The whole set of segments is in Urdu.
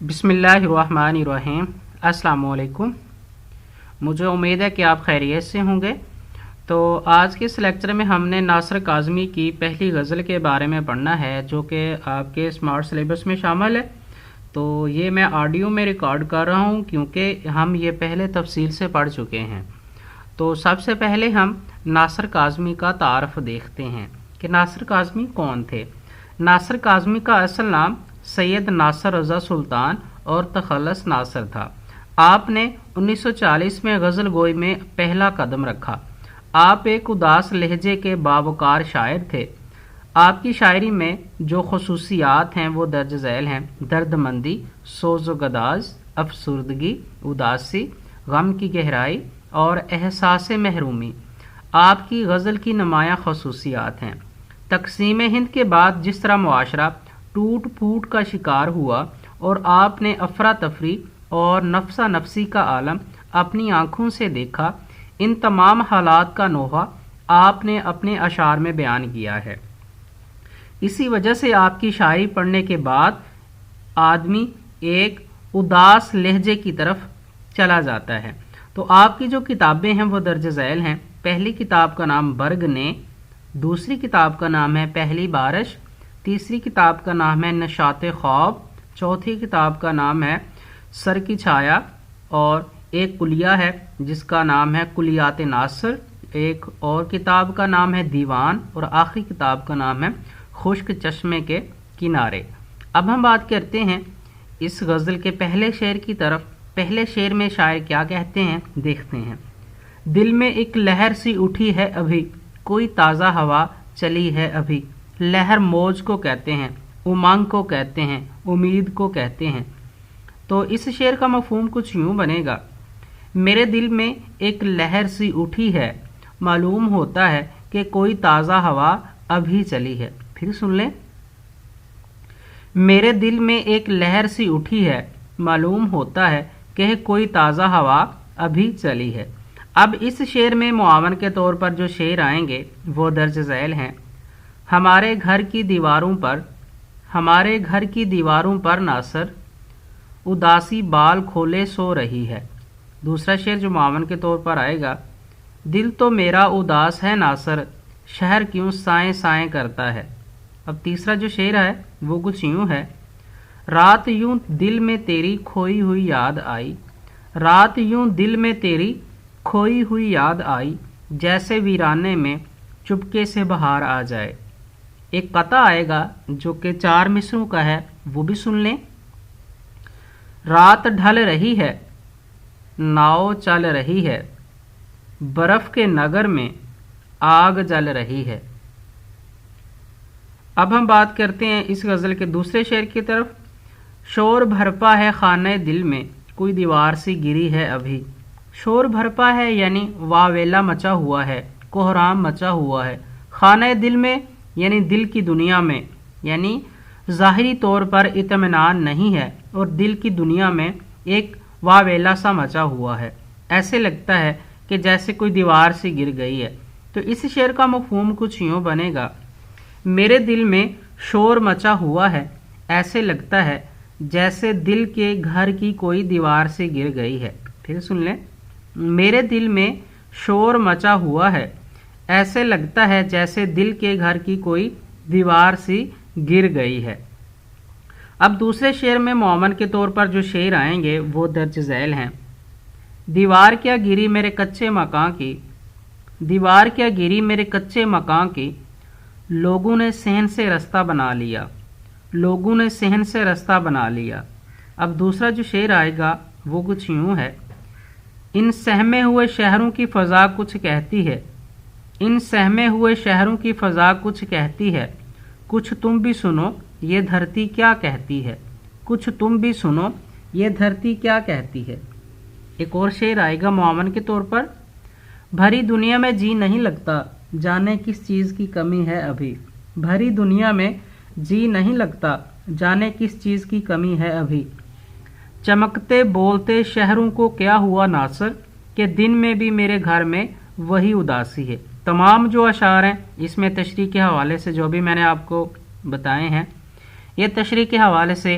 بسم اللہ الرحمن الرحیم۔ السلام علیکم۔ مجھے امید ہے کہ آپ خیریت سے ہوں گے۔ تو آج کے اس لیکچر میں ہم نے ناصر کاظمی کی پہلی غزل کے بارے میں پڑھنا ہے، جو کہ آپ کے اسمارٹ سلیبس میں شامل ہے۔ تو یہ میں آڈیو میں ریکارڈ کر رہا ہوں کیونکہ ہم یہ پہلے تفصیل سے پڑھ چکے ہیں۔ تو سب سے پہلے ہم ناصر کاظمی کا تعارف دیکھتے ہیں کہ ناصر کاظمی کون تھے۔ ناصر کاظمی کا اصل نام سید ناصر رضا سلطان اور تخلص ناصر تھا۔ آپ نے 1940 میں غزل گوئی میں پہلا قدم رکھا۔ آپ ایک اداس لہجے کے باوقار شاعر تھے۔ آپ کی شاعری میں جو خصوصیات ہیں وہ درج ذیل ہیں: درد مندی، سوز و گداز، افسردگی، اداسی، غم کی گہرائی اور احساس محرومی آپ کی غزل کی نمایاں خصوصیات ہیں۔ تقسیم ہند کے بعد جس طرح معاشرہ ٹوٹ پھوٹ کا شکار ہوا اور آپ نے افراتفری اور نفسا نفسی کا عالم اپنی آنکھوں سے دیکھا، ان تمام حالات کا نوحہ آپ نے اپنے اشعار میں بیان کیا ہے۔ اسی وجہ سے آپ کی شاعری پڑھنے کے بعد آدمی ایک اداس لہجے کی طرف چلا جاتا ہے۔ تو آپ کی جو کتابیں ہیں وہ درج ذیل ہیں۔ پہلی کتاب کا نام برگ نے، دوسری کتاب کا نام ہے پہلی بارش، تیسری کتاب کا نام ہے نشاط خواب، چوتھی کتاب کا نام ہے سر کی چھایا، اور ایک کلیہ ہے جس کا نام ہے کلیات ناصر، ایک اور کتاب کا نام ہے دیوان، اور آخری کتاب کا نام ہے خشک چشمے کے کنارے۔ اب ہم بات کرتے ہیں اس غزل کے پہلے شعر کی طرف۔ پہلے شعر میں شاعر کیا کہتے ہیں دیکھتے ہیں۔ دل میں ایک لہر سی اٹھی ہے ابھی، کوئی تازہ ہوا چلی ہے ابھی۔ لہر موج کو کہتے ہیں، امنگ کو کہتے ہیں، امید کو کہتے ہیں۔ تو اس شعر کا مفہوم کچھ یوں بنے گا: میرے دل میں ایک لہر سی اٹھی ہے، معلوم ہوتا ہے کہ کوئی تازہ ہوا ابھی چلی ہے۔ پھر سن لیں۔ میرے دل میں ایک لہر سی اٹھی ہے، معلوم ہوتا ہے کہ کوئی تازہ ہوا ابھی چلی ہے۔ اب اس شعر میں معاون کے طور پر جو شعر آئیں گے وہ درج ذیل ہیں: ہمارے گھر کی دیواروں پر ناصر اداسی بال کھولے سو رہی ہے۔ دوسرا شعر جو معاون کے طور پر آئے گا: دل تو میرا اداس ہے ناصر، شہر کیوں سائیں سائیں کرتا ہے۔ اب تیسرا جو شعر ہے وہ کچھ یوں ہے: رات یوں دل میں تیری کھوئی ہوئی یاد آئی، رات یوں دل میں تیری کھوئی ہوئی یاد آئی، جیسے ویرانے میں چپکے سے بہار آ جائے۔ ایک قطع آئے گا جو کہ 4 مصروں کا ہے، وہ بھی سن لیں۔ رات ڈھل رہی ہے، ناؤ چل رہی ہے، برف کے نگر میں آگ جل رہی ہے۔ اب ہم بات کرتے ہیں اس غزل کے دوسرے شعر کی طرف۔ شور بھرپا ہے خانہ دل میں، کوئی دیوار سی گری ہے ابھی۔ شور بھرپا ہے یعنی واویلا مچا ہوا ہے، کوہرام مچا ہوا ہے۔ خانہ دل میں یعنی دل کی دنیا میں، یعنی ظاہری طور پر اطمینان نہیں ہے اور دل کی دنیا میں ایک واویلا سا مچا ہوا ہے، ایسے لگتا ہے کہ جیسے کوئی دیوار سی گر گئی ہے۔ تو اس شعر کا مفہوم کچھ یوں بنے گا: میرے دل میں شور مچا ہوا ہے، ایسے لگتا ہے جیسے دل کے گھر کی کوئی دیوار سے گر گئی ہے۔ پھر سن لیں۔ میرے دل میں شور مچا ہوا ہے، ایسے لگتا ہے جیسے دل کے گھر کی کوئی دیوار سی گر گئی ہے۔ اب دوسرے شعر میں معاون کے طور پر جو شعر آئیں گے وہ درج ذیل ہیں: دیوار کیا گری میرے کچے مکاں کی، دیوار کیا گری میرے کچے مکاں کی، لوگوں نے صحن سے رستہ بنا لیا، لوگوں نے صحن سے رستہ بنا لیا۔ اب دوسرا جو شعر آئے گا وہ کچھ یوں ہے: ان سہمے ہوئے شہروں کی فضا کچھ کہتی ہے، ان سہمے ہوئے شہروں کی فضا کچھ کہتی ہے، کچھ تم بھی سنو یہ دھرتی کیا کہتی ہے، کچھ تم بھی سنو یہ دھرتی کیا کہتی ہے۔ ایک اور شعر آئے گا معاون کے طور پر: بھری دنیا میں جی نہیں لگتا، جانے کس چیز کی کمی ہے ابھی۔ بھری دنیا میں جی نہیں لگتا، جانے کس چیز کی کمی ہے ابھی۔ چمکتے بولتے شہروں کو کیا ہوا ناصر، کہ دن میں بھی میرے گھر میں وہی اداسی ہے۔ تمام جو اشعار ہیں اس میں تشریح کے حوالے سے جو بھی میں نے آپ کو بتائے ہیں، یہ تشریح کے حوالے سے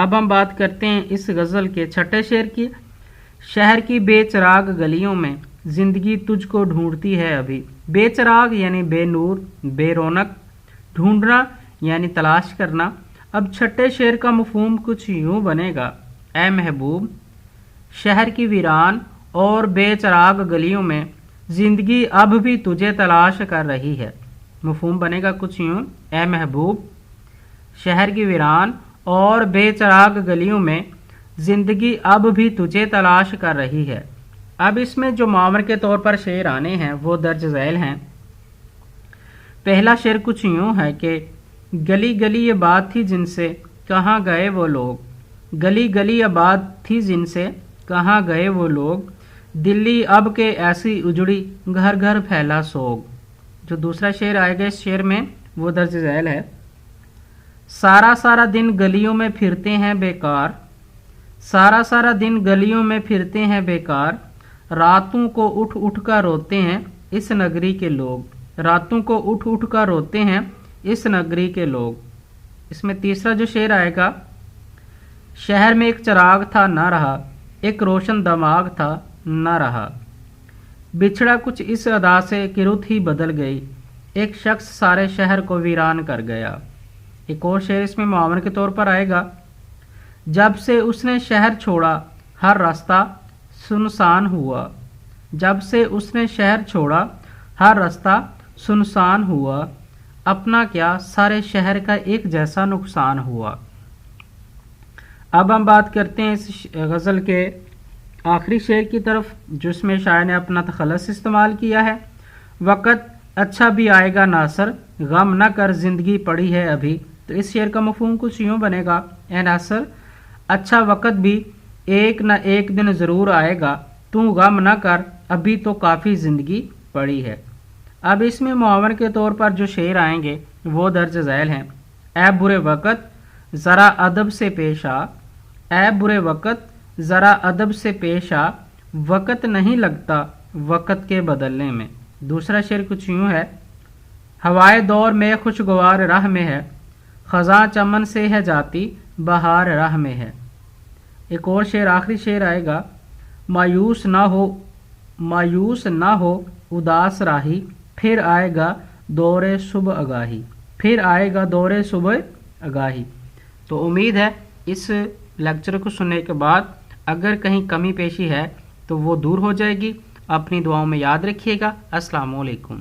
اب ہم بات کرتے ہیں اس غزل کے چھٹے شعر کی۔ شہر کی بے چراغ گلیوں میں زندگی تجھ کو ڈھونڈتی ہے ابھی۔ بے چراغ یعنی بے نور، بے رونق، ڈھونڈنا یعنی تلاش کرنا۔ اب چھٹے شعر کا مفہوم کچھ یوں بنے گا، اے محبوب شہر کی ویران اور بے چراغ گلیوں میں زندگی اب بھی تجھے تلاش کر رہی ہے۔ مفہوم بنے گا کچھ یوں، اے محبوب شہر کی ویران اور بے چراغ گلیوں میں زندگی اب بھی تجھے تلاش کر رہی ہے۔ اب اس میں جو معاور کے طور پر شعر آنے ہیں وہ درج ذیل ہیں۔ پہلا شعر کچھ یوں ہے کہ گلی گلی یہ بات تھی جن سے کہاں گئے وہ لوگ، گلی گلی یہ بات تھی جن سے کہاں گئے وہ لوگ، دلی اب کے ایسی اجڑی گھر گھر پھیلا سوگ۔ جو دوسرا شعر آئے گا اس شعر میں وہ درج ذیل ہے، سارا سارا دن گلیوں میں پھرتے ہیں بیکار، سارا سارا دن گلیوں میں پھرتے ہیں بیکار، راتوں کو اٹھ اٹھ کر روتے ہیں اس نگری کے لوگ، راتوں کو اٹھ اٹھ کر روتے ہیں اس نگری کے لوگ۔ اس میں تیسرا جو شعر آئے گا، شہر میں ایک چراغ تھا نہ رہا، ایک روشن دماغ تھا نہ رہا، بچھڑا کچھ اس ادا سے کہ رت ہی بدل گئی، ایک شخص سارے شہر کو ویران کر گیا۔ ایک اور شعر اس میں معاون کے طور پر آئے گا، جب سے اس نے شہر چھوڑا ہر راستہ سنسان ہوا، جب سے اس نے شہر چھوڑا ہر راستہ سنسان ہوا، اپنا کیا سارے شہر کا ایک جیسا نقصان ہوا۔ اب ہم بات کرتے ہیں اس غزل کے آخری شعر کی طرف جس میں شاعر نے اپنا تخلص استعمال کیا ہے، وقت اچھا بھی آئے گا ناصر غم نہ کر زندگی پڑی ہے ابھی۔ تو اس شعر کا مفہوم کچھ یوں بنے گا، اے ناصر اچھا وقت بھی ایک نہ ایک دن ضرور آئے گا، تو غم نہ کر ابھی تو کافی زندگی پڑی ہے۔ اب اس میں معاون کے طور پر جو شعر آئیں گے وہ درج ذیل ہیں، اے برے وقت ذرا ادب سے پیش آ، اے برے وقت ذرا ادب سے پیش آ، وقت نہیں لگتا وقت کے بدلنے میں۔ دوسرا شعر کچھ یوں ہے، ہوائے دور میں خوشگوار راہ میں ہے، خزاں چمن سے ہے جاتی بہار راہ میں ہے۔ ایک اور شعر آخری شعر آئے گا، مایوس نہ ہو اداس راہی، پھر آئے گا دور صبح آگاہی، پھر آئے گا دور صبح آگاہی۔ تو امید ہے اس لیکچر کو سننے کے بعد اگر کہیں کمی پیشی ہے تو وہ دور ہو جائے گی۔ اپنی دعاؤں میں یاد رکھیے گا۔ السلام علیکم۔